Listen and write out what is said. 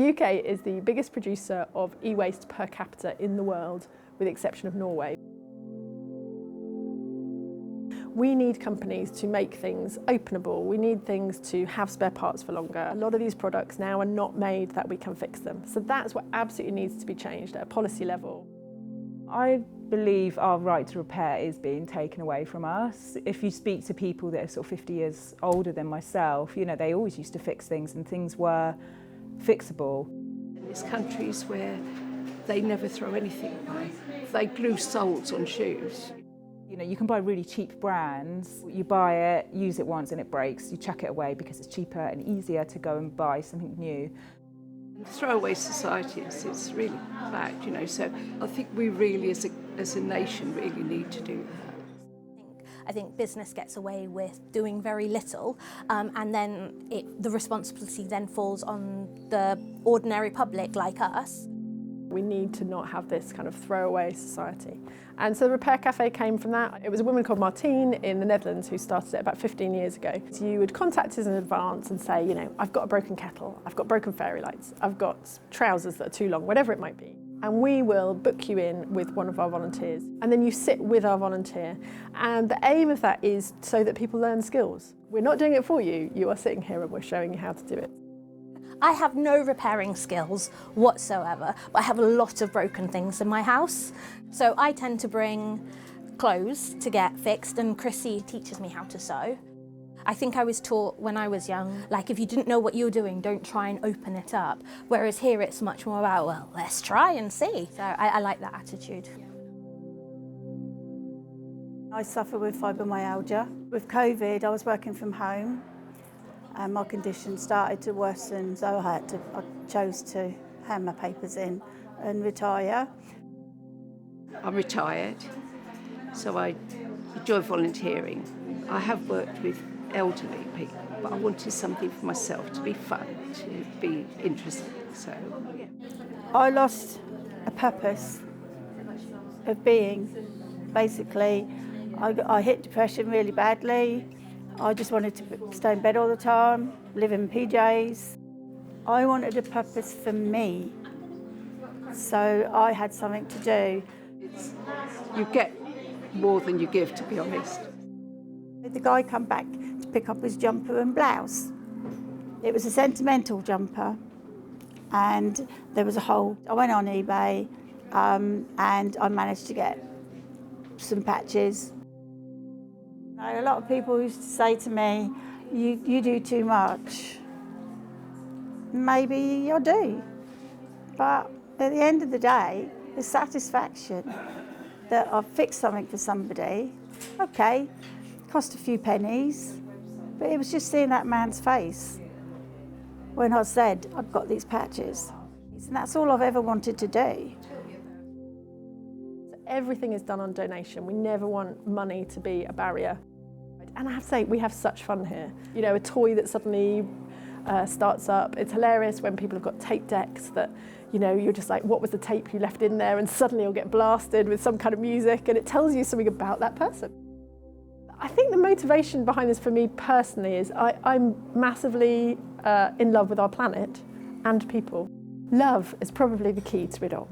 The UK is the biggest producer of e-waste per capita in the world, with the exception of Norway. We need companies to make things openable. We need things to have spare parts for longer. A lot of these products now are not made that we can fix them. So that's what absolutely needs to be changed at a policy level. I believe our right to repair is being taken away from us. If you speak to people that are sort of 50 years older than myself, you know, they always used to fix things and things were fixable. There's countries where they never throw anything away. They glue soles on shoes. You know, you can buy really cheap brands, you buy it, use it once and it breaks, you chuck it away because it's cheaper and easier to go and buy something new. The throwaway society is really bad, you know, so I think we really as a nation really need to do that. I think business gets away with doing very little, and then the responsibility then falls on the ordinary public like us. We need to not have this kind of throwaway society. And so the Repair Café came from that. It was a woman called Martine in the Netherlands who started it about 15 years ago. So you would contact us in advance and say, you know, I've got a broken kettle, I've got broken fairy lights, I've got trousers that are too long, whatever it might be. And we will book you in with one of our volunteers. And then you sit with our volunteer. And the aim of that is so that people learn skills. We're not doing it for you, you are sitting here and we're showing you how to do it. I have no repairing skills whatsoever, but I have a lot of broken things in my house. So I tend to bring clothes to get fixed, and Chrissy teaches me how to sew. I think I was taught when I was young, like if you didn't know what you were doing, don't try and open it up. Whereas here it's much more about, well, let's try and see. So I like that attitude. I suffer with fibromyalgia. With COVID, I was working from home. And my condition started to worsen, so I chose to hand my papers in and retire. I'm retired, so I enjoy volunteering. I have worked with elderly people, but I wanted something for myself to be fun, to be interesting. So, yeah. I lost a purpose of being. Basically, I hit depression really badly. I just wanted to stay in bed all the time, live in PJs. I wanted a purpose for me, so I had something to do. You get more than you give, to be honest. The guy come back to pick up his jumper and blouse. It was a sentimental jumper, and there was a hole. I went on eBay, and I managed to get some patches. A lot of people used to say to me, you do too much. Maybe I do. But at the end of the day, the satisfaction that I've fixed something for somebody, okay, cost a few pennies, but it was just seeing that man's face when I said, I've got these patches. And that's all I've ever wanted to do. Everything is done on donation. We never want money to be a barrier. And I have to say, we have such fun here. You know, a toy that suddenly starts up. It's hilarious when people have got tape decks that, you know, you're just like, what was the tape you left in there? And suddenly you'll get blasted with some kind of music and it tells you something about that person. I think the motivation behind this for me personally is I'm massively in love with our planet and people. Love is probably the key to it all.